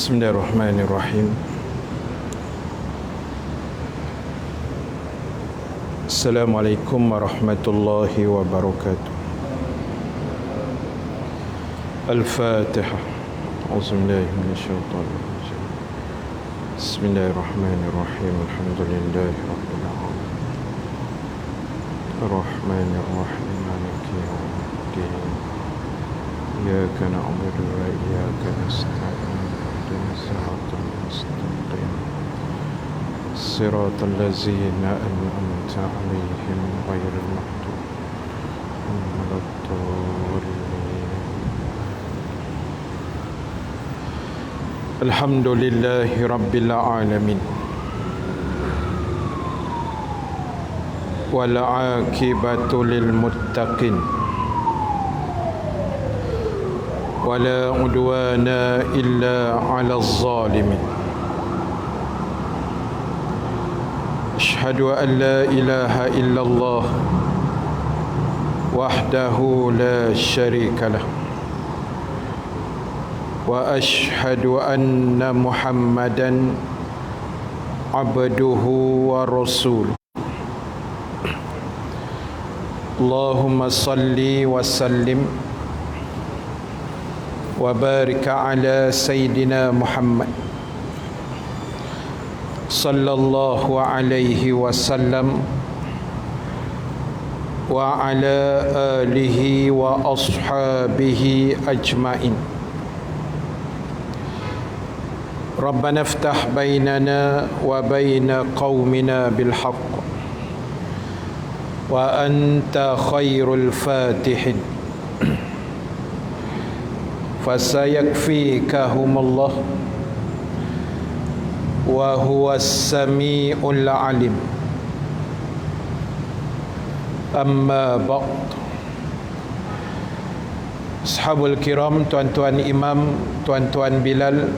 Bismillahirrahmanirrahim. Assalamualaikum warahmatullahi wabarakatuh. Al-Fatihah. A'udzubillahi minasyaitonir rajim. Bismillahirrahmanirrahim. Alhamdulillahi rabbil alamin. Ar-Rahmanir-Rahim. Maliki yaumiddin. Iyyaka na'budu wa iyyaka nasta'in. صراط المستقيم صراط الذين أنعمت عليهم غير المغضوب ولا الضالين. الحمد لله رب العالمين والعاقبة للمتقين ولا عدوان إلا على الظالمين. أشهد أن لا إله إلا الله وحده لا شريك له وأشهد أن محمدا عبده ورسوله. اللهم صل وسلم وبارك على سيدنا محمد صلى الله عليه وسلم وعلى آله وأصحابه أجمعين. ربنا افتح بيننا وبين قومنا بالحق وأنت خير الفاتحين. فسيكفيكهم الله وهو السميع العليم. أما بعد. Ashabul kiram, tuan-tuan imam, tuan-tuan Bilal,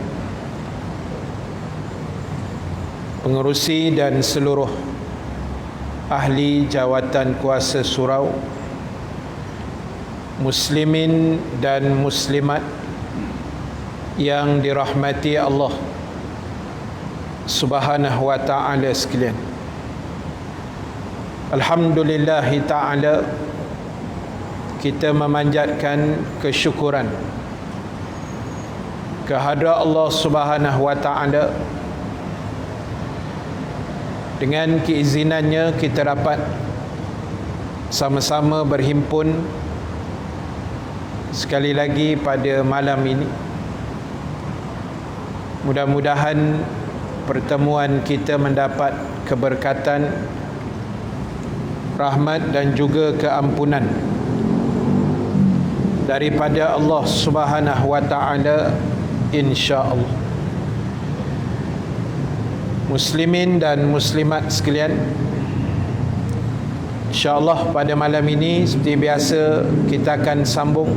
pengerusi dan seluruh ahli jawatan kuasa surau, muslimin dan muslimat yang dirahmati Allah Subhanahu wa ta'ala sekalian. Alhamdulillahi ta'ala, kita memanjatkan kesyukuran kehadrat Allah Subhanahu wa ta'ala. Dengan keizinannya kita dapat sama-sama berhimpun sekali lagi pada malam ini. Mudah-mudahan pertemuan kita mendapat keberkatan, rahmat dan juga keampunan daripada Allah Subhanahu wa ta'ala, insya-Allah. Muslimin dan muslimat sekalian, insya-Allah pada malam ini seperti biasa kita akan sambung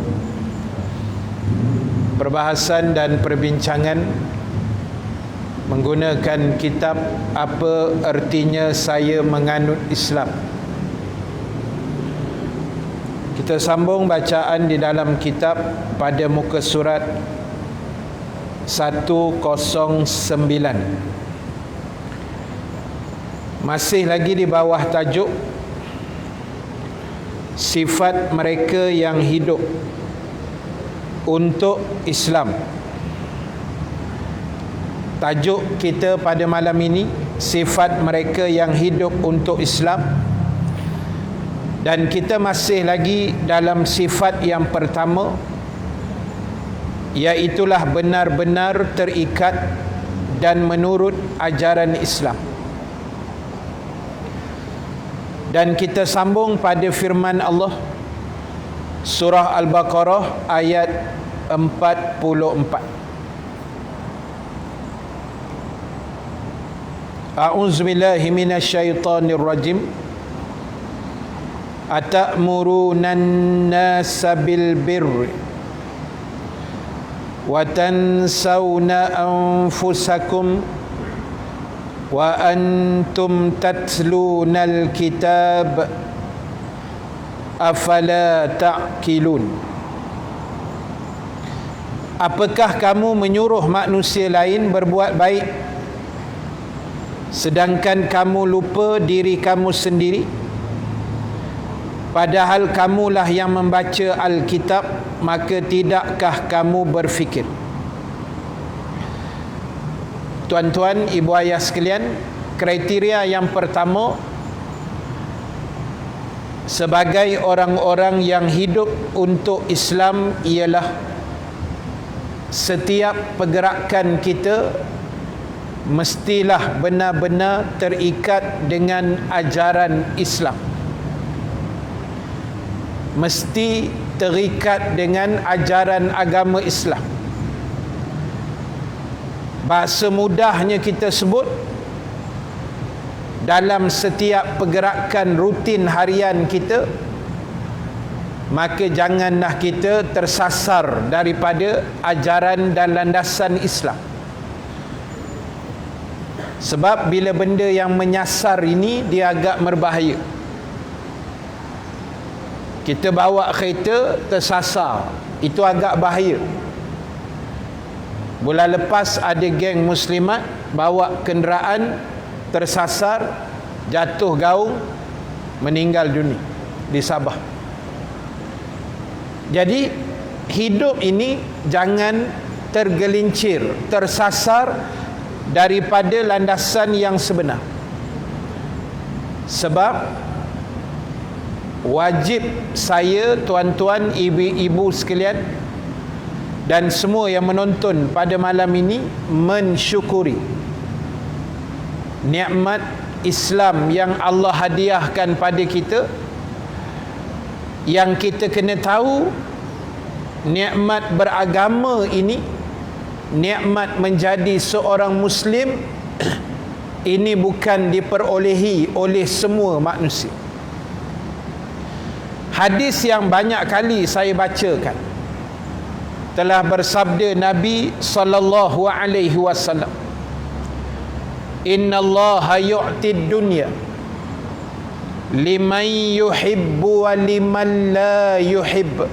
perbahasan dan perbincangan menggunakan kitab Apa Ertinya Saya Menganut Islam. Kita sambung bacaan di dalam kitab pada muka surat 109. Masih lagi di bawah tajuk sifat mereka yang hidup untuk Islam. Tajuk kita pada malam ini, sifat mereka yang hidup untuk Islam. Dan kita masih lagi dalam sifat yang pertama, iaitulah benar-benar terikat dan menurut ajaran Islam. Dan kita sambung pada firman Allah surah Al-Baqarah ayat 44. A'udzubillahi minasyaitonir rajim. Atamuruna an-nasa bil birri wa tansawna anfusakum wa antum tatlunal kitab afala ta'qilun. Apakah kamu menyuruh manusia lain berbuat baik sedangkan kamu lupa diri kamu sendiri? Padahal kamulah yang membaca Alkitab, maka tidakkah kamu berfikir? Tuan-tuan, ibu ayah sekalian, kriteria yang pertama sebagai orang-orang yang hidup untuk Islam ialah setiap pergerakan kita mestilah benar-benar terikat dengan ajaran Islam. Mesti terikat dengan ajaran agama Islam. Bahasa mudahnya kita sebut, dalam setiap pergerakan rutin harian kita, maka janganlah kita tersasar daripada ajaran dan landasan Islam. Sebab bila benda yang menyasar ini, dia agak berbahaya. Kita bawa kereta tersasar, itu agak bahaya. Bulan lepas ada geng muslimat bawa kenderaan tersasar, jatuh gaung, meninggal dunia di Sabah. Jadi hidup ini jangan tergelincir, tersasar daripada landasan yang sebenar. Sebab wajib saya, tuan-tuan, ibu-ibu sekalian, dan semua yang menonton pada malam ini mensyukuri nikmat Islam yang Allah hadiahkan pada kita. Yang kita kena tahu, nikmat beragama ini, nikmat menjadi seorang Muslim, ini bukan diperolehi oleh semua manusia. Hadis yang banyak kali saya bacakan telah bersabda Nabi sallallahu alaihi wasallam, "Innallaha yu'tid dunya liman yuhibbu wa liman la yuhibbu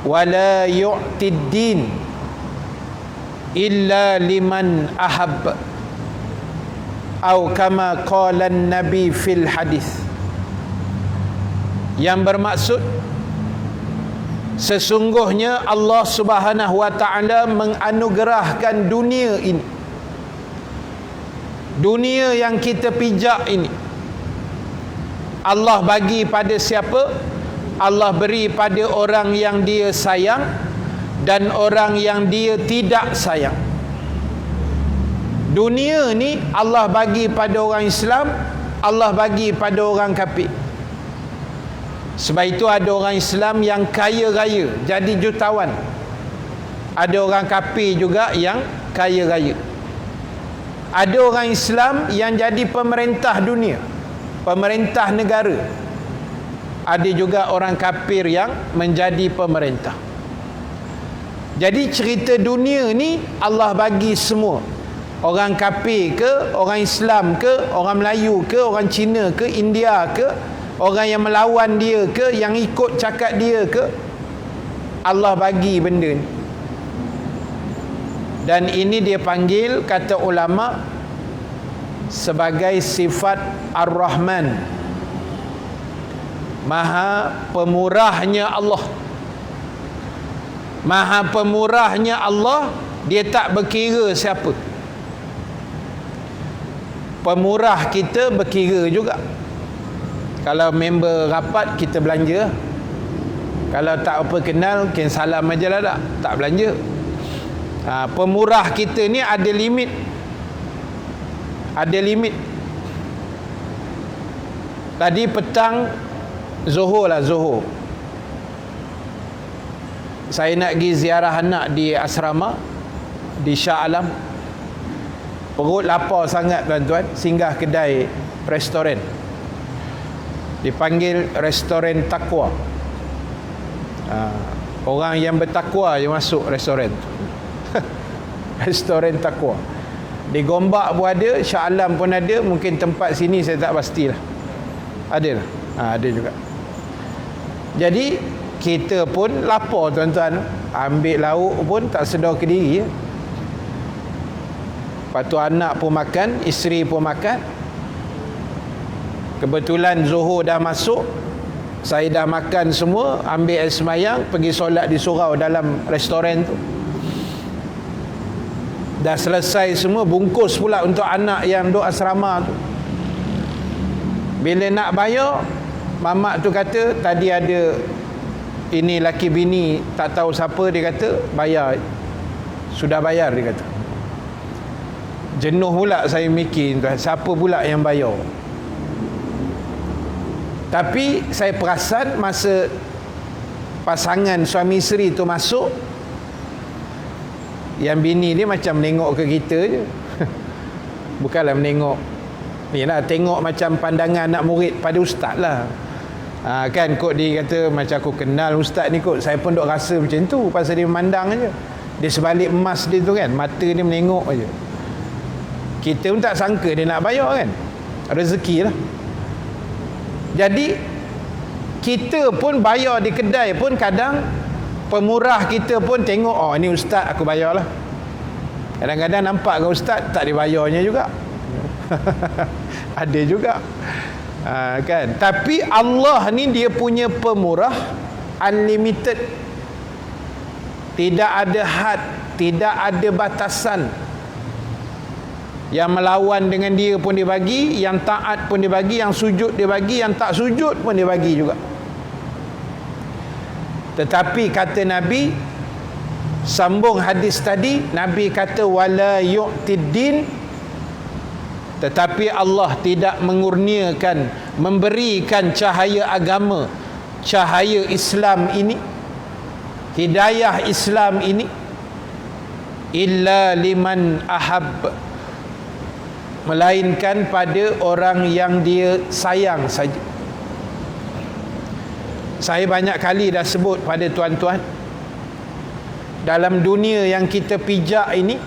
wa la yu'tid din illa liman ahabba." Atau kama qala an-nabi fil hadis. Yang bermaksud, sesungguhnya Allah Subhanahu wa taala menganugerahkan dunia ini, dunia yang kita pijak ini, Allah bagi pada siapa? Allah beri pada orang yang dia sayang dan orang yang dia tidak sayang. Dunia ni Allah bagi pada orang Islam, Allah bagi pada orang kafir. Sebab itu ada orang Islam yang kaya raya, jadi jutawan. Ada orang kafir juga yang kaya raya. Ada orang Islam yang jadi pemerintah dunia, pemerintah negara. Ada juga orang kafir yang menjadi pemerintah. Jadi cerita dunia ni Allah bagi semua. Orang kafir ke, orang Islam ke, orang Melayu ke, orang Cina ke, India ke, orang yang melawan dia ke, yang ikut cakap dia ke, Allah bagi benda ni. Dan ini dia panggil, kata ulama, sebagai sifat Ar-Rahman. Maha pemurahnya Allah. Maha pemurahnya Allah, dia tak berkira siapa. Pemurah kita berkira juga. Kalau member rapat, kita belanja. Kalau tak apa kenal, mungkin salam aja lah, tak belanja. Pemurah kita ni ada limit. Ada limit. Tadi petang Zuhur lah, Zuhur, saya nak pergi ziarah anak di asrama di Shah Alam. Perut lapar sangat, tuan-tuan. Singgah kedai restoran, dipanggil restoran takwa. Orang yang bertakwa je masuk restoran tu. Restoran takwa. Di Gombak pun ada, Shah Alam pun ada, mungkin tempat sini saya tak pastilah. Ada lah. Ada juga. Jadi kita pun lapar tuan-tuan. Ambil lauk pun tak sedar ke diri. Lepas tu anak pun makan, isteri pun makan. Kebetulan Zuhur dah masuk, saya dah makan semua, ambil air semayang, pergi solat di surau dalam restoran tu. Dah selesai semua, bungkus pula untuk anak yang duduk asrama tu. Bila nak bayar, mamak tu kata tadi ada ini laki bini tak tahu siapa, dia kata bayar. Sudah bayar, dia kata. Jenuh pula saya mikir, siapa pula yang bayar. Tapi saya perasan masa pasangan suami isteri tu masuk, yang bini dia macam menengok ke kita je. Bukanlah menengok, inilah tengok macam pandangan anak murid pada ustaz lah. Kan kot dia kata macam aku kenal ustaz ni kot. Saya pun duk rasa macam tu pasal dia memandang aja. Dia sebalik emas dia tu kan, mata dia menengok aja. Kita pun tak sangka dia nak bayar kan. Rezeki lah. Jadi kita pun bayar di kedai pun kadang pemurah kita pun tengok, oh ni ustaz aku bayar lah. Kadang-kadang nampak ke ustaz tak dibayarnya juga. Ada juga. Kan. Tapi Allah ni dia punya pemurah unlimited. Tidak ada had, tidak ada batasan. Yang melawan dengan dia pun dia bagi, yang taat pun dia bagi, yang sujud dia bagi, yang tak sujud pun dia bagi juga. Tetapi kata Nabi, sambung hadis tadi, Nabi kata wala yu'tiddin, tetapi Allah tidak mengurniakan, memberikan cahaya agama, cahaya Islam ini, hidayah Islam ini, illa liman ahab, melainkan pada orang yang dia sayang saja. Saya banyak kali dah sebut pada tuan-tuan, dalam dunia yang kita pijak ini,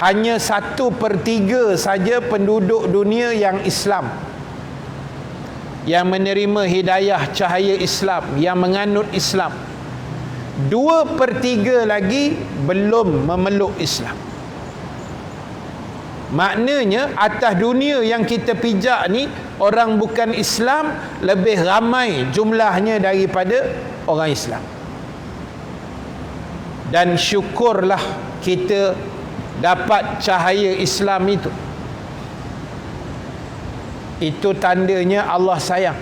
hanya 1/3 saja penduduk dunia yang Islam, yang menerima hidayah cahaya Islam, yang menganut Islam. 2/3 lagi belum memeluk Islam. Maknanya atas dunia yang kita pijak ni, orang bukan Islam lebih ramai jumlahnya daripada orang Islam. Dan syukurlah kita dapat cahaya Islam itu. Itu tandanya Allah sayang.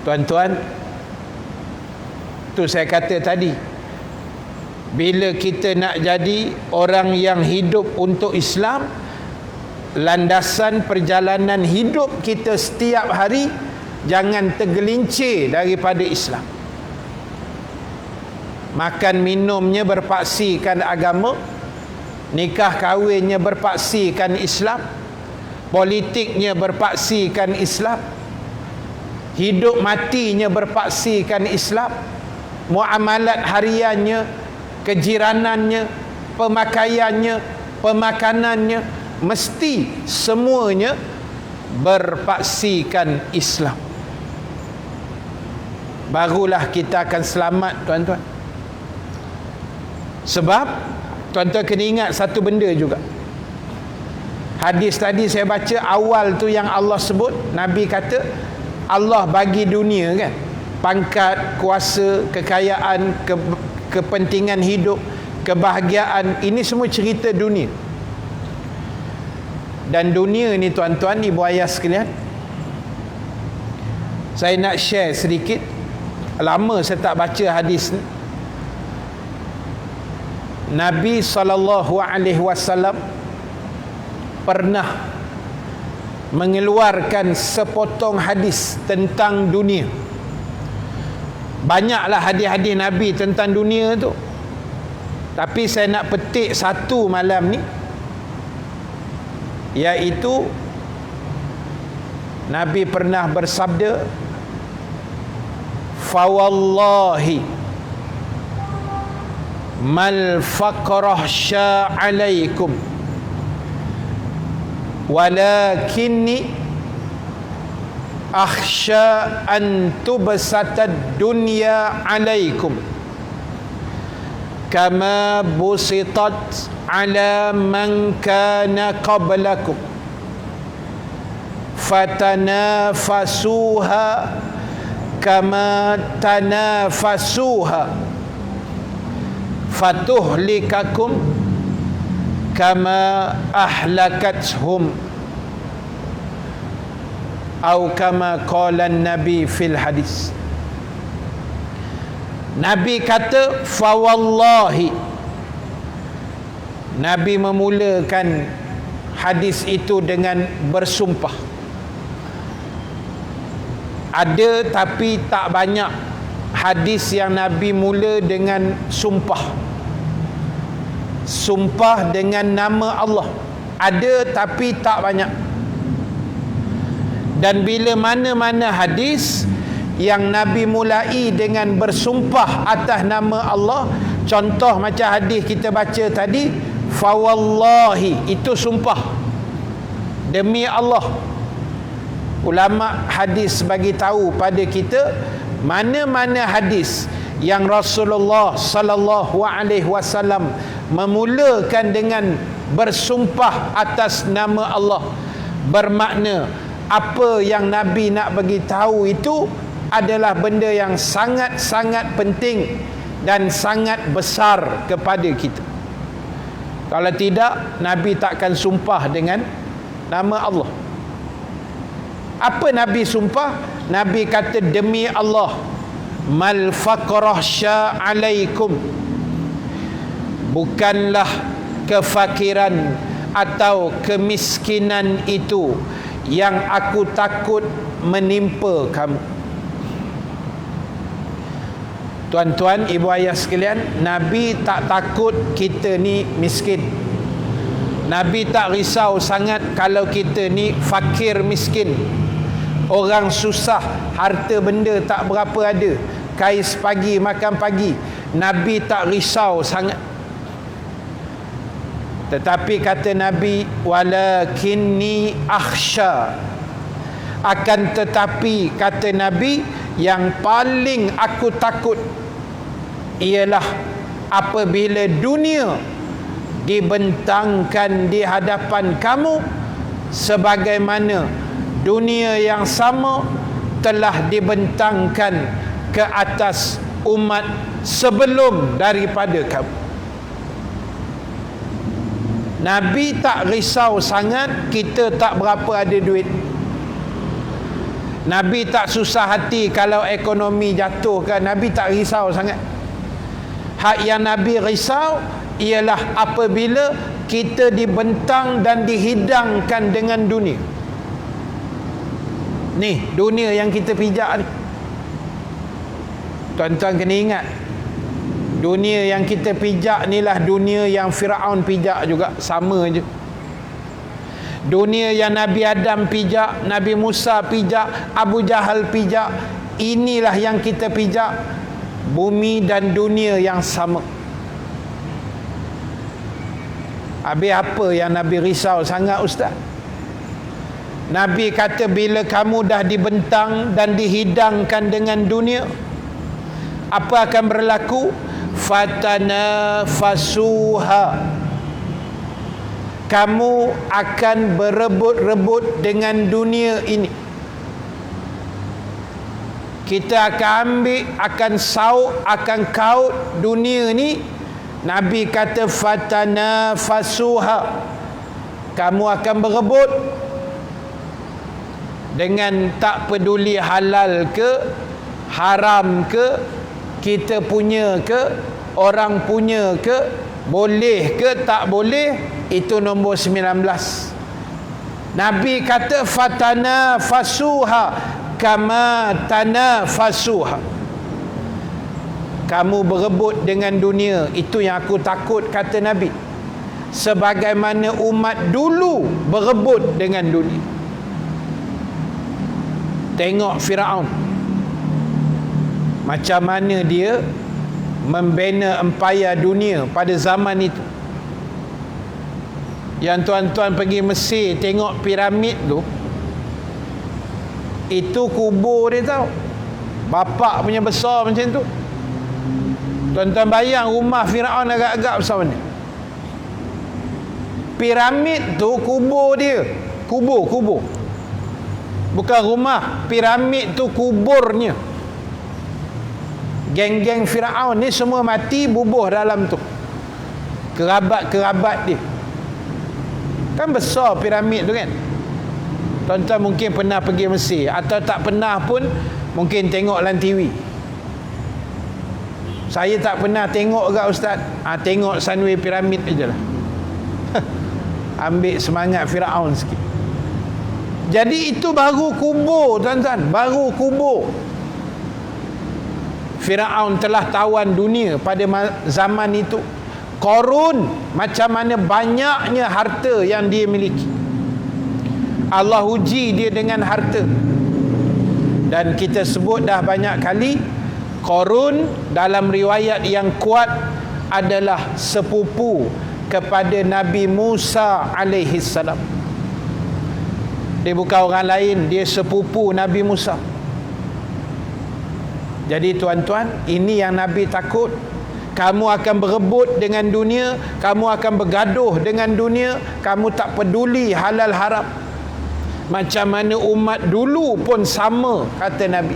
Tuan-tuan, tu saya kata tadi, bila kita nak jadi orang yang hidup untuk Islam, landasan perjalanan hidup kita setiap hari jangan tergelincir daripada Islam. Makan minumnya berpaksikan agama, nikah kahwinnya berpaksikan Islam, politiknya berpaksikan Islam, hidup matinya berpaksikan Islam, muamalat hariannya, kejiranannya, pemakaiannya, pemakanannya, mesti semuanya berpaksikan Islam. Barulah kita akan selamat, tuan-tuan. Sebab tuan-tuan kena ingat satu benda juga. Hadis tadi saya baca awal tu yang Allah sebut, Nabi kata Allah bagi dunia kan, pangkat, kuasa, kekayaan, kepentingan hidup, kebahagiaan, ini semua cerita dunia. Dan dunia ni tuan-tuan, ibu ayah sekalian, saya nak share sedikit. Lama saya tak baca hadis ni. Nabi SAW pernah mengeluarkan sepotong hadis tentang dunia. Banyaklah hadis-hadis Nabi tentang dunia tu, tapi saya nak petik satu malam ni, iaitu Nabi pernah bersabda, fawallahi mal faqrah sya'alaikum walakinni akhsha an tubsatad dunya alaikum kama busitat ala man kana qablakum fatanafasuha kama tanafasuha fatuhlikakum kama ahlakathum atau kama qala Nabi fil hadis. Nabi kata fawallahi. Nabi memulakan hadis itu dengan bersumpah. Ada tapi tak banyak hadis yang Nabi mula dengan sumpah. Sumpah dengan nama Allah. Ada tapi tak banyak. Dan bila mana-mana hadis yang Nabi mulai dengan bersumpah atas nama Allah, contoh macam hadis kita baca tadi, fawallahi, itu sumpah demi Allah. Ulama hadis bagi tahu pada kita mana-mana hadis yang Rasulullah sallallahu alaihi wasallam memulakan dengan bersumpah atas nama Allah, bermakna apa yang Nabi nak bagi tahu itu adalah benda yang sangat-sangat penting dan sangat besar kepada kita. Kalau tidak, Nabi takkan sumpah dengan nama Allah. Apa Nabi sumpah? Nabi kata, demi Allah, mal faqrah sya'alaikum, bukanlah kefakiran atau kemiskinan itu yang aku takut menimpa kamu. Tuan-tuan, ibu ayah sekalian, Nabi tak takut kita ni miskin. Nabi tak risau sangat kalau kita ni fakir miskin, orang susah, harta benda tak berapa ada, kais pagi makan pagi. Nabi tak risau sangat. Tetapi kata Nabi, walakinni akhsha, akan tetapi kata Nabi, yang paling aku takut ialah apabila dunia dibentangkan di hadapan kamu sebagaimana dunia yang sama telah dibentangkan ke atas umat sebelum daripada kamu. Nabi tak risau sangat kita tak berapa ada duit. Nabi tak susah hati kalau ekonomi jatuh kan. Nabi tak risau sangat. Hak yang Nabi risau ialah apabila kita dibentang dan dihidangkan dengan dunia. Ni dunia yang kita pijak ni. Tuan-tuan kena ingat, dunia yang kita pijak ni lah dunia yang Firaun pijak juga, sama je. Dunia yang Nabi Adam pijak, Nabi Musa pijak, Abu Jahal pijak, inilah yang kita pijak. Bumi dan dunia yang sama. Habis apa yang Nabi risau sangat, Ustaz? Nabi kata bila kamu dah dibentang dan dihidangkan dengan dunia, apa akan berlaku? Fatanafasuha, kamu akan berebut-rebut dengan dunia ini. Kita akan ambil, akan sauk, akan kaut dunia ni. Nabi kata fatanafasuha, kamu akan berebut dengan tak peduli halal ke, haram ke, kita punya ke, orang punya ke, boleh ke tak boleh, itu nombor 19. Nabi kata fatanafasuha kama tanafasuha, kamu berebut dengan dunia, itu yang aku takut, kata Nabi, sebagaimana umat dulu berebut dengan dunia. Tengok Firaun, macam mana dia membina empayar dunia pada zaman itu. Yang tuan-tuan pergi Mesir tengok piramid tu, Itu kubur dia tahu. Bapak punya besar macam tu. Tuan-tuan bayang rumah Firaun agak-agak besar mana. Piramid tu kubur dia. Kubur. Bukan rumah. Piramid tu kuburnya. Geng-geng Firaun ni semua mati bubuh dalam tu. Kerabat-kerabat dia. Kan besar piramid tu kan. Tuan-tuan mungkin pernah pergi Mesir, atau tak pernah pun mungkin tengok dalam TV. Saya tak pernah tengok ke Ustaz. Tengok Sunway piramid je lah. Ambil semangat Firaun sikit. Jadi itu baru kubur, tuan-tuan. Baru kubur. Firaun telah tawan dunia pada zaman itu. Qarun, macam mana banyaknya harta yang dia miliki. Allah uji dia dengan harta. Dan kita sebut dah banyak kali, Qarun dalam riwayat yang kuat adalah sepupu kepada Nabi Musa alaihi salam. Dia bukan orang lain, dia sepupu Nabi Musa. Jadi tuan-tuan, ini yang Nabi takut. Kamu akan berebut dengan dunia, kamu akan bergaduh dengan dunia, kamu tak peduli halal haram. Macam mana umat dulu pun sama, kata Nabi.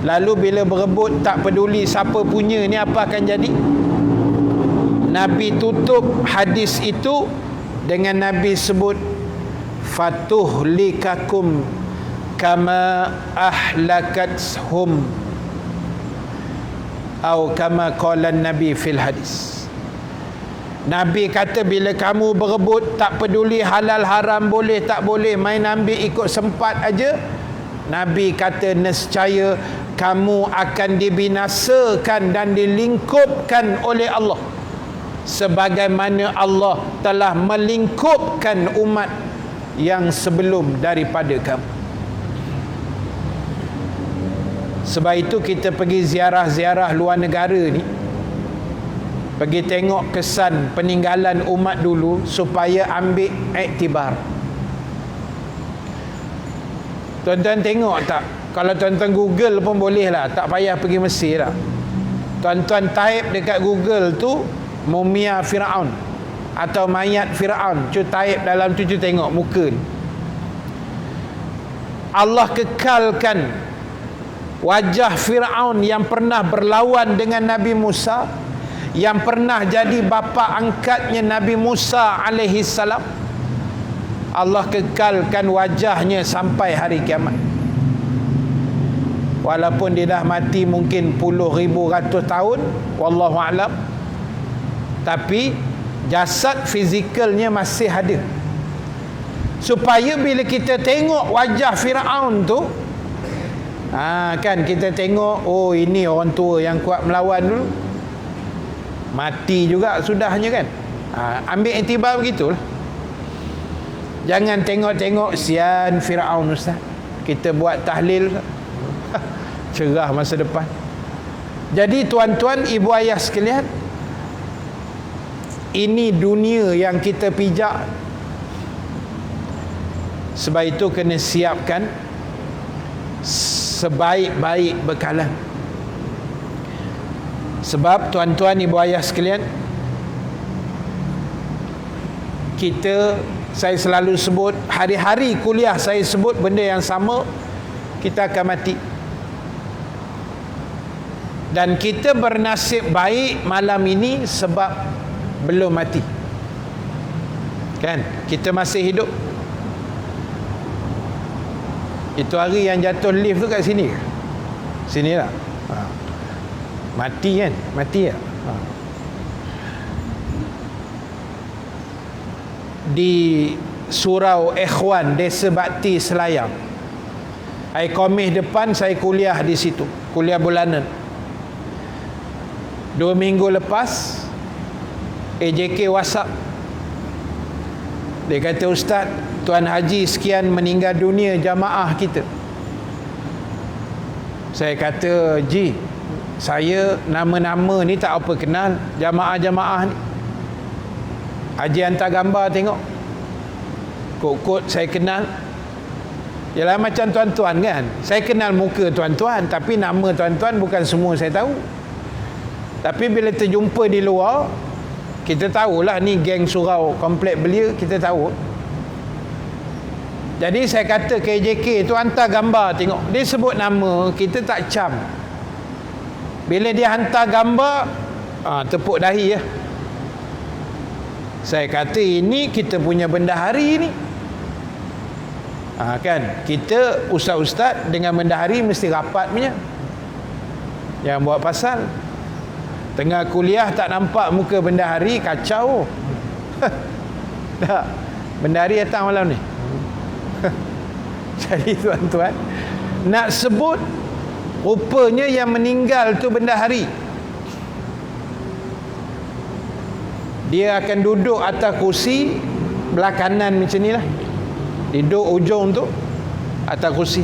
Lalu bila berebut tak peduli siapa punya ni, apa akan jadi? Nabi tutup hadis itu dengan Nabi sebut, fatuhlikakum kama ahlakathum, atau kama qala Nabi fil hadis. Nabi kata bila kamu berebut tak peduli halal haram, boleh tak boleh, main ambil ikut sempat aja, Nabi kata nescaya kamu akan dibinasakan dan dilingkupkan oleh Allah sebagaimana Allah telah melingkupkan umat yang sebelum daripada kamu. Sebab itu kita pergi ziarah-ziarah luar negara ni, pergi tengok kesan peninggalan umat dulu supaya ambil iktibar. Tuan-tuan tengok tak? Kalau tuan-tuan Google pun boleh lah, tak payah pergi Mesir lah. Tuan-tuan type dekat Google tu mumia Firaun atau mayat Firaun, cu type dalam tu, cu tengok muka ni. Allah kekalkan wajah Firaun yang pernah berlawan dengan Nabi Musa, yang pernah jadi bapa angkatnya Nabi Musa alaihi salam. Allah kekalkan wajahnya sampai hari kiamat. Walaupun dia dah mati mungkin puluh ribu ratus tahun, wallahu a'lam, tapi jasad fizikalnya masih ada. Supaya bila kita tengok wajah Firaun tu, kan kita tengok, oh ini orang tua yang kuat melawan dulu, mati juga sudahnya kan. Ambil iktibar begitulah. Jangan tengok-tengok sian Firaun Ustaz, kita buat tahlil cerah masa depan. Jadi tuan-tuan, ibu ayah sekalian, ini dunia yang kita pijak. Sebab itu kena siapkan sebaik-baik bekalan. Sebab tuan-tuan ibu ayah sekalian, saya selalu sebut, hari-hari kuliah saya sebut benda yang sama, kita akan mati. Dan kita bernasib baik malam ini sebab belum mati. Kan? Kita masih hidup. Itu hari yang jatuh lift tu kat sini. Sini lah. Mati kan? Mati lah. Di Surau Ikhwan, Desa Bakti Selayang, hari Khamis depan saya kuliah di situ, kuliah bulanan. 2 minggu lepas AJK WhatsApp, dia kata, Ustaz, Tuan Haji sekian meninggal dunia jamaah kita. Saya kata, Ji, saya nama-nama ni tak apa kenal, jamaah-jamaah ni. Haji hantar gambar tengok, kot-kot saya kenal. Yalah macam tuan-tuan kan. Saya kenal muka tuan-tuan, tapi nama tuan-tuan bukan semua saya tahu. Tapi bila terjumpa di luar, kita tahulah ni geng surau komplek Belia, kita tahu. Jadi saya kata KJK tu hantar gambar tengok. Dia sebut nama, kita tak cam. Bila dia hantar gambar, tepuk dahi ya. Saya kata ini kita punya bendahari ni. Kan kita ustaz-ustaz dengan bendahari mesti rapat punya. Yang buat pasal tengah kuliah tak nampak muka bendahari, kacau. Tak. Bendahari datang malam ni. Jadi tuan-tuan, nak sebut rupanya yang meninggal tu bendahari. Dia akan duduk atas kursi belah kanan macam ni lah. Duduk ujung tu atas kursi.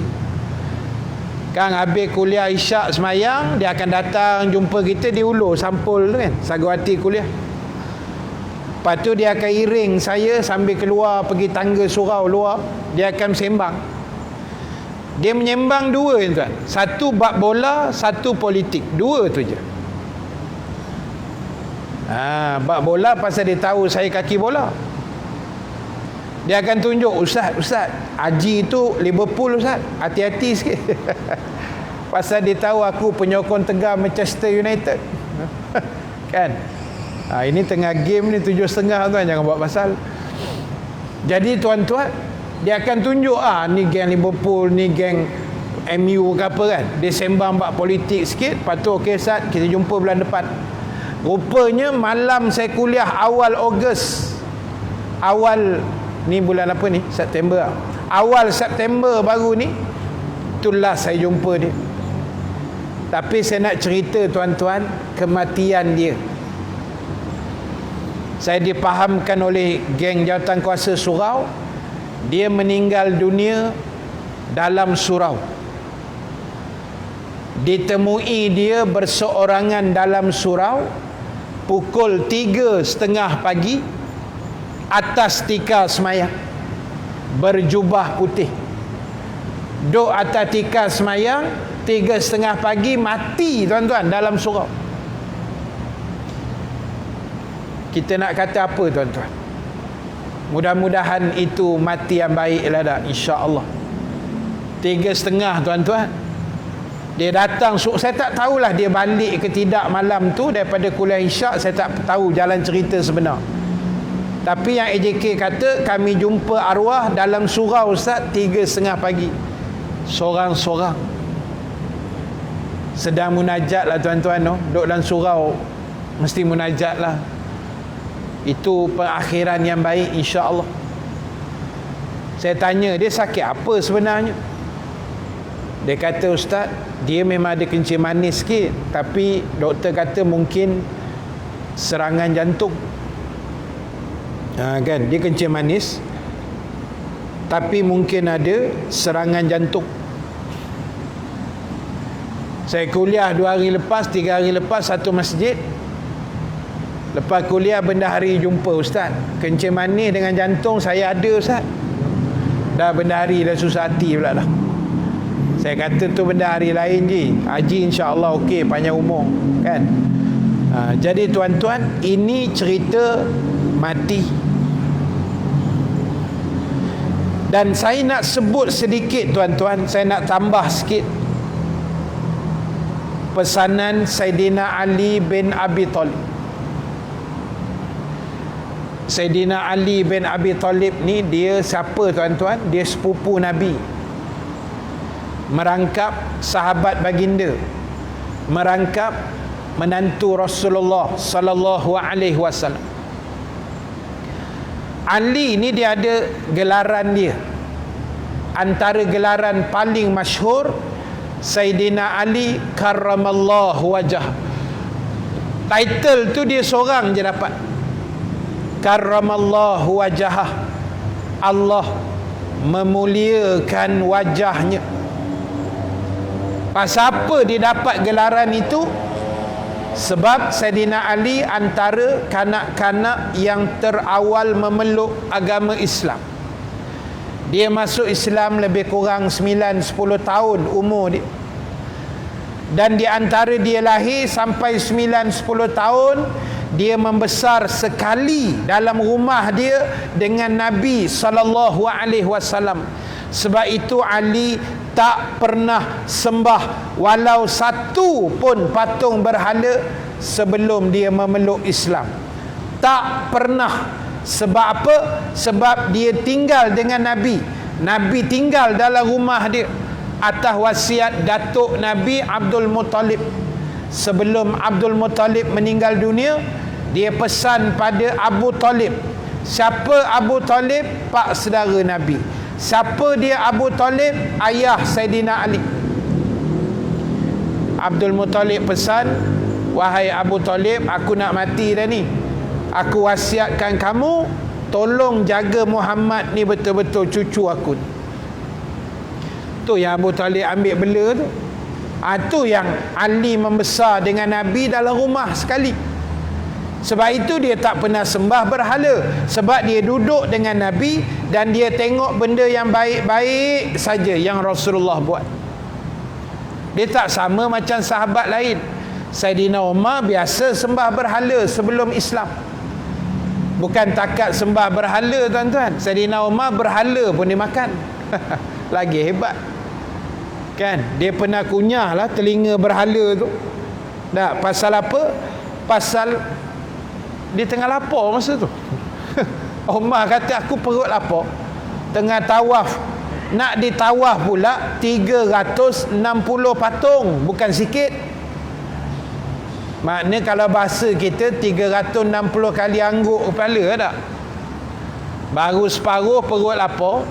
Kan habis kuliah isyak semayang, dia akan datang jumpa kita di ulur sampul tu kan, Sagawati kuliah. Lepas tu dia akan iring saya sambil keluar pergi tangga surau luar. Dia akan sembang. Dia menyembang dua tuan. Satu bab bola, satu politik. Dua tu je. Bab bola pasal dia tahu saya kaki bola. Dia akan tunjuk, Ustaz, Haji tu Liverpool Ustaz, hati-hati sikit. Pasal dia tahu aku penyokong tegar Manchester United. Kan? Ini tengah game ni 7.30 tuan, jangan buat pasal. Jadi tuan-tuan, dia akan tunjuk ni geng Liverpool, ni geng MU ke apa kan. Dia sembang bab politik sikit, lepas tu okey Ustaz, kita jumpa bulan depan. Rupanya malam saya kuliah awal Ogos, awal ni bulan apa ni? September. Awal September baru ni, itulah saya jumpa dia. Tapi saya nak cerita tuan-tuan, kematian dia saya dipahamkan oleh geng jawatankuasa surau, dia meninggal dunia dalam surau. Ditemui dia berseorangan dalam surau pukul 3:30 pagi atas tikar semayang, berjubah putih, duduk atas tikar semayang 3:30 pagi, mati tuan-tuan dalam surau. Kita nak kata apa tuan-tuan? Mudah-mudahan itu mati yang baik lah dah, insya-Allah. 3:30 tuan-tuan, dia datang. Saya tak tahulah dia balik ke tidak malam tu daripada kuliah isyak. Saya tak tahu jalan cerita sebenar. Tapi yang AJK kata kami jumpa arwah dalam surau Ustaz 3:30 pagi, sorang-sorang, sedang munajat lah tuan-tuan. Duduk dalam surau mesti munajat lah. Itu pengakhiran yang baik insya-Allah. Saya tanya dia sakit apa sebenarnya. Dia kata Ustaz, dia memang ada kencing manis sikit, tapi doktor kata mungkin serangan jantung. Kan dia kencing manis tapi mungkin ada serangan jantung. Saya kuliah 2 hari lepas, 3 hari lepas satu masjid. Lepas kuliah bendahari jumpa Ustaz, kencing manis dengan jantung saya ada Ustaz. Dah bendahari dah susah hati pula dah. Saya kata tu bendahari lain je, Haji insya-Allah okey, panjang umur kan. Jadi tuan-tuan, ini cerita mati. Dan saya nak sebut sedikit tuan-tuan, saya nak tambah sikit pesanan Saidina Ali bin Abi Talib. Saidina Ali bin Abi Talib ni dia siapa tuan-tuan? Dia sepupu Nabi, merangkap sahabat baginda, merangkap menantu Rasulullah sallallahu alaihi wasallam. Ali ni dia ada gelaran dia. Antara gelaran paling masyhur, Saidina Ali karramallahu wajah. Title tu dia seorang je dapat. Karramallahu wajah, Allah memuliakan wajahnya. Pasal apa dia dapat gelaran itu? Sebab Saidina Ali antara kanak-kanak yang terawal memeluk agama Islam. Dia masuk Islam lebih kurang 9-10 tahun umur dia. Dan di antara dia lahir sampai 9-10 tahun, dia membesar sekali dalam rumah dia dengan Nabi SAW. Sebab itu Ali tak pernah sembah walau satu pun patung berhala sebelum dia memeluk Islam. Tak pernah. Sebab apa? Sebab dia tinggal dengan Nabi. Nabi tinggal dalam rumah dia atas wasiat datuk Nabi Abdul Muttalib. Sebelum Abdul Muttalib meninggal dunia, dia pesan pada Abu Talib. Siapa Abu Talib? Pak saudara Nabi. Siapa dia Abu Talib? Ayah Saidina Ali. Abdul Muttalib pesan, wahai Abu Talib, aku nak mati dah ni. Aku wasiatkan kamu, tolong jaga Muhammad ni betul-betul cucu aku. Tu yang Abu Talib ambil bela tu. Tu yang Ali membesar dengan Nabi dalam rumah sekali. Sebab itu dia tak pernah sembah berhala. Sebab dia duduk dengan Nabi dan dia tengok benda yang baik-baik saja yang Rasulullah buat. Dia tak sama macam sahabat lain. Saidina Umar biasa sembah berhala sebelum Islam. Bukan takat sembah berhala, tuan-tuan. Saidina Umar berhala pun dia makan. Lagi hebat. Kan? Dia pernah kunyah lah telinga berhala tu. Tak, pasal apa? Pasal dia tengah lapar masa tu. Umar kata, aku perut lapar. Tengah tawaf. Nak ditawaf pula 360 patung. Bukan sikit. Maknanya kalau bahasa kita 360 kali angguk kepala tak? Baru separuh perut lapar.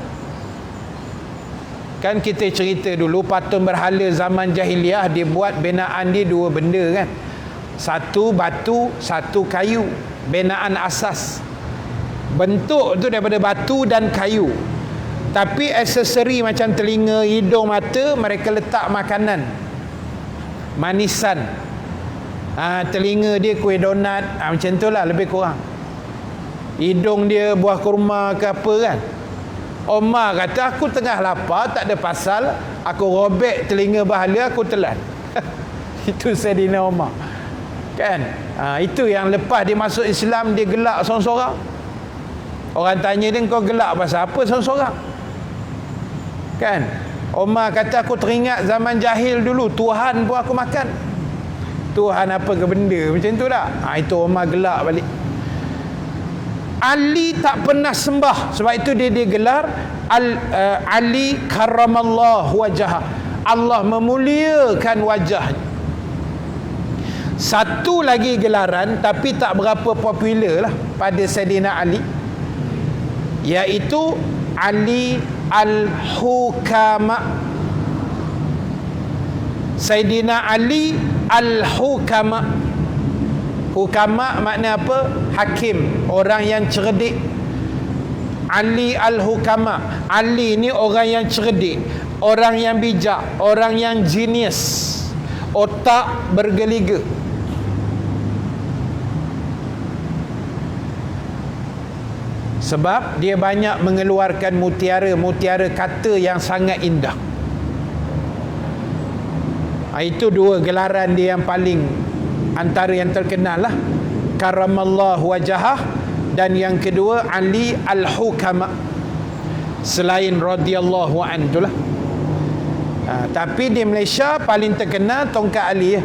Kan kita cerita dulu patung berhala zaman jahiliah dia buat binaan dia dua benda kan. Satu batu, satu kayu. Binaan asas. Bentuk tu daripada batu dan kayu. Tapi aksesori macam telinga, hidung, mata mereka letak makanan. Manisan. Telinga dia kuih donat, macam tu lah lebih kurang. Hidung dia buah kurma ke apa kan. Omar kata, aku tengah lapar, tak ada pasal, aku robek telinga berhala, aku telan. Itu Saidina Umar kan. Itu yang lepas dia masuk Islam, dia gelak sorang-sorang. Orang tanya dia, kau gelak pasal apa sorang-sorang kan. Umar kata, aku teringat zaman jahil dulu, Tuhan pun aku makan. Tuhan apa ke benda macam tu tak? Itu Umar gelak balik. Ali tak pernah sembah. Sebab itu dia gelar Ali karramallahu wajah. Allah memuliakan wajah. Satu lagi gelaran tapi tak berapa popular lah pada Saidina Ali, iaitu Ali Al-Hukama. Saidina Ali Al-Hukama. Hukama makna apa? Hakim, orang yang cerdik. Ali Al-Hukama. Ali ni orang yang cerdik, orang yang bijak, orang yang genius, otak bergeliga. Sebab dia banyak mengeluarkan mutiara-mutiara kata yang sangat indah. Itu dua gelaran dia yang paling antara yang terkenal lah. Karamallahu wajahah. Dan yang kedua Ali Al-Hukama. Selain radhiyallahu anhu lah. Tapi di Malaysia paling terkenal tongkat Ali ya.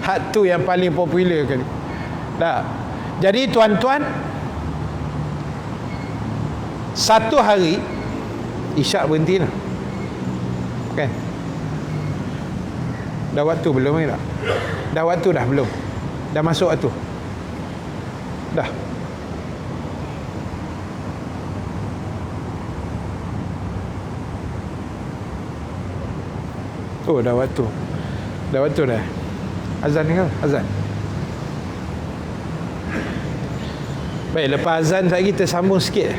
Hak tu yang paling popular kali. Dah. Jadi tuan-tuan, satu hari isyak berhenti lah. Kan? Dah waktu belum ni tak? Dah waktu dah belum? Dah masuk waktu? Dah. Oh, dah waktu. Dah waktu dah. Azan ni kan? Azan. Baik, lepas azan lagi kita sambung sikit.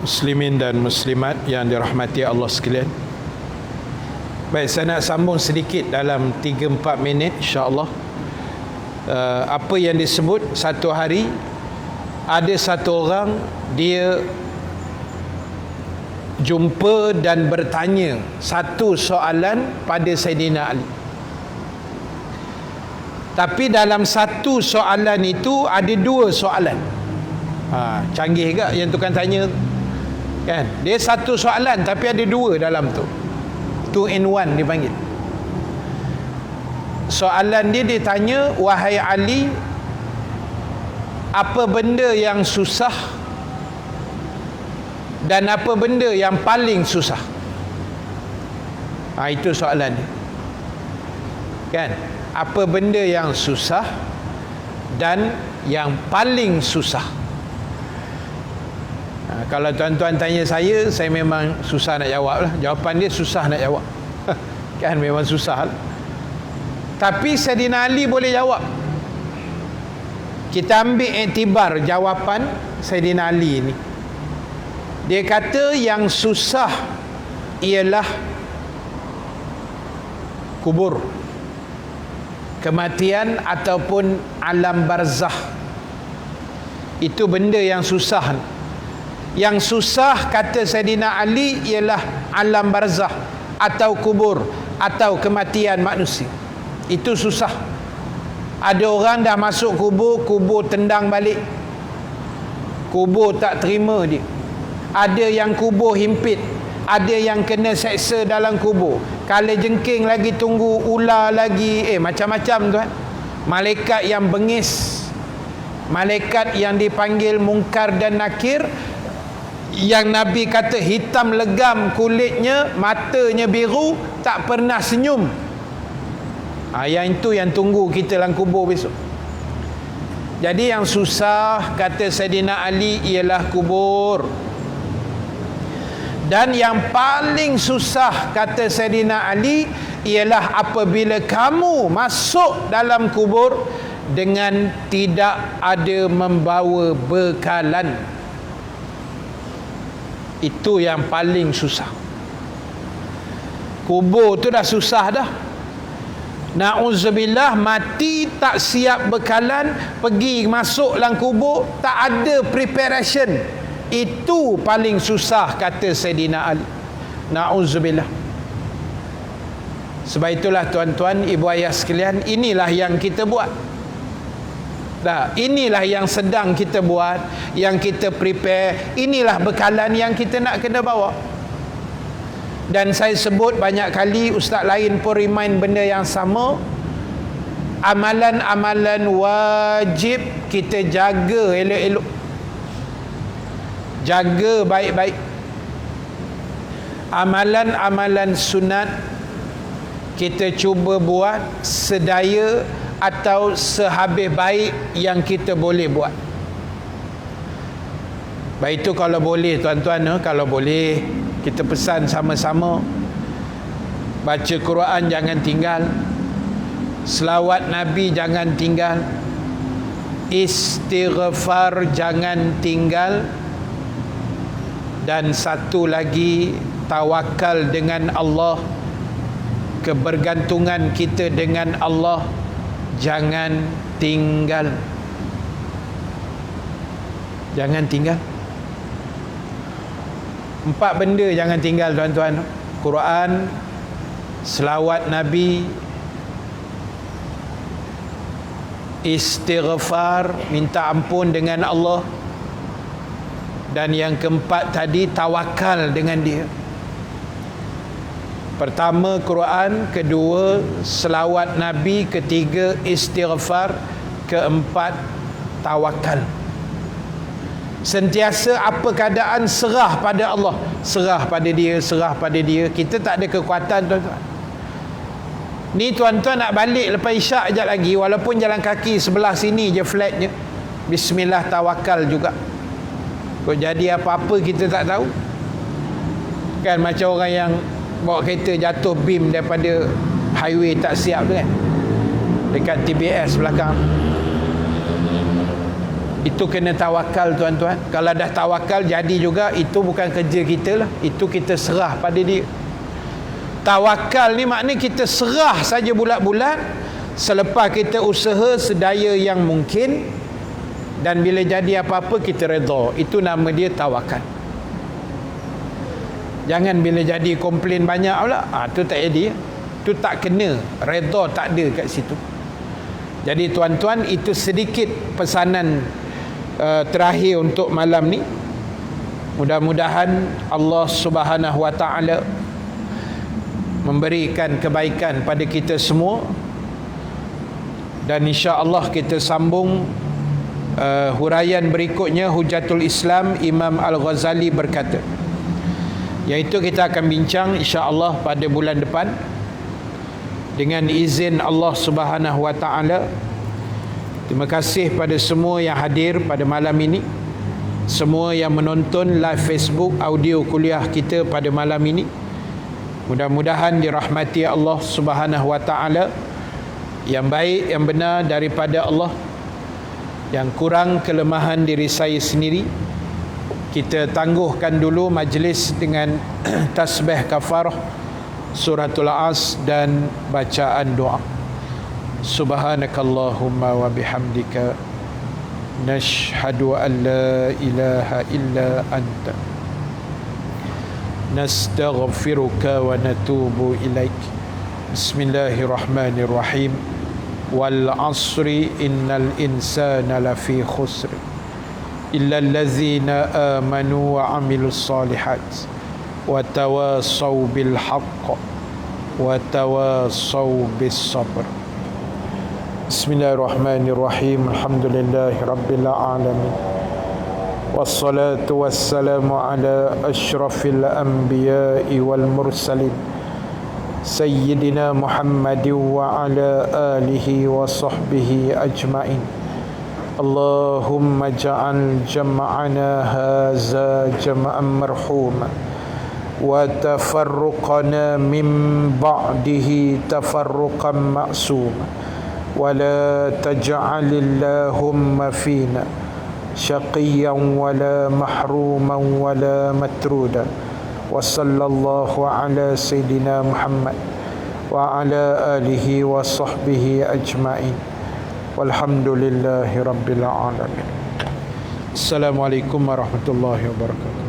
Muslimin dan muslimat yang dirahmati Allah sekalian. Baik, saya nak sambung sedikit dalam 3-4 minit insya-Allah. Apa yang disebut satu hari ada satu orang dia jumpa dan bertanya satu soalan pada Saidina Ali. Tapi dalam satu soalan itu ada dua soalan. Canggih ke yang tukang tanya kan? Dia satu soalan tapi ada dua dalam tu. 2 in 1 dipanggil. Soalan dia ditanya, wahai Ali, apa benda yang susah dan apa benda yang paling susah? Itu soalan dia. Kan? Apa benda yang susah dan yang paling susah? Kalau tuan-tuan tanya saya memang susah nak jawab lah. Jawapan dia susah nak jawab. Kan memang susah lah. Tapi Saidina Ali boleh jawab. Kita ambil iktibar jawapan Saidina Ali ni. Dia kata yang susah ialah kubur, kematian ataupun alam barzakh. Itu benda yang susah. Yang susah kata Saidina Ali ialah alam barzakh atau kubur atau kematian manusia. Itu susah. Ada orang dah masuk kubur, kubur tendang balik. Kubur tak terima dia. Ada yang kubur himpit, ada yang kena seksa dalam kubur. Kala jengking lagi tunggu ular lagi, macam-macam tuan. Malaikat yang bengis, malaikat yang dipanggil Munkar dan Nakir, yang Nabi kata hitam legam kulitnya, matanya biru, tak pernah senyum. Yang itu yang tunggu kita dalam kubur besok. Jadi yang susah kata Saidina Ali ialah kubur. Dan yang paling susah kata Saidina Ali ialah apabila kamu masuk dalam kubur dengan tidak ada membawa bekalan. Itu yang paling susah. Kubur tu dah susah dah. Na'udzubillah, mati tak siap bekalan, pergi masuk dalam kubur tak ada preparation. Itu paling susah kata Saidina Ali. Na'udzubillah. Sebab itulah tuan-tuan, ibu ayah sekalian, inilah yang kita buat. Inilah yang sedang kita buat, yang kita prepare. Inilah bekalan yang kita nak kena bawa. Dan saya sebut banyak kali, ustaz lain pun remind benda yang sama. Amalan-amalan wajib kita jaga elok-elok, jaga baik-baik. Amalan-amalan sunat kita cuba buat sedaya atau sehabis baik yang kita boleh buat. Baik itu kalau boleh tuan-tuan, kalau boleh kita pesan sama-sama, baca Quran jangan tinggal, selawat Nabi jangan tinggal, istighfar jangan tinggal, dan satu lagi, tawakal dengan Allah, kebergantungan kita dengan Allah jangan tinggal. Jangan tinggal. 4 benda jangan tinggal tuan-tuan. Quran, selawat Nabi, istighfar, minta ampun dengan Allah, dan yang keempat tadi, tawakal dengan dia. Pertama Quran, kedua selawat Nabi, ketiga istighfar, keempat tawakal. Sentiasa apa keadaan serah pada Allah, serah pada dia, serah pada dia. Kita tak ada kekuatan tuan-tuan. Ni tuan-tuan nak balik lepas isyak sekejap lagi, walaupun jalan kaki sebelah sini je flatnya, bismillah tawakal juga. Kau jadi apa-apa kita tak tahu. Kan macam orang yang bawa kereta jatuh beam daripada highway tak siap tu kan, dekat TBS belakang. Itu kena tawakal tuan-tuan. Kalau dah tawakal jadi juga, itu bukan kerja kita lah. Itu kita serah pada dia. Tawakal ni maknanya kita serah saja bulat-bulat. Selepas kita usaha sedaya yang mungkin, dan bila jadi apa-apa kita redha. Itu nama dia tawakal. Jangan bila jadi komplain banyak pula, tu tak jadi. Tu tak kena. Redha tak ada kat situ. Jadi tuan-tuan, itu sedikit pesanan terakhir untuk malam ni. Mudah-mudahan Allah Subhanahu Wa Ta'ala memberikan kebaikan pada kita semua, dan insya-Allah kita sambung huraian berikutnya. Hujatul Islam Imam Al-Ghazali berkata, iaitu kita akan bincang insya-Allah pada bulan depan dengan izin Allah Subhanahu Wa Ta'ala. Terima kasih pada semua yang hadir pada malam ini, semua yang menonton live Facebook audio kuliah kita pada malam ini. Mudah-mudahan dirahmati Allah Subhanahu Wa Ta'ala. Yang baik, yang benar daripada Allah, yang kurang kelemahan diri saya sendiri. Kita tangguhkan dulu majlis dengan tasbih kafarah, suratul As, dan bacaan doa. Subhanakallahumma wa bihamdika, nashhadu an la ilaha illa anta, nastaghfiruka wa natubu ilaik. Bismillahirrahmanirrahim. Wal asri innal insana lafi khusr illa allazina amanu wa amilus salihat wa tawasaw bil haqq wa tawasaw bis sabr. Bismillahirrahmanirrahim. Alhamdulillahi rabbil alamin. Wassalatu wassalamu ala asyrafil anbiya'i wal mursalin Sayyidina Muhammad wa ala alihi wa sahbihi ajma'in. Allahumma ja'al jam'ana haza jam'an marhuma wa tafarruqana min ba'dihi tafarruqan ma'suma wa la taj'alillahumma fina syaqiyan wa la mahruman wa la matruda. Wa sallallahu ala sayyidina Muhammad wa ala alihi wa sahbihi ajma'in. Walhamdulillahi rabbil alamin. Assalamualaikum warahmatullahi wabarakatuh.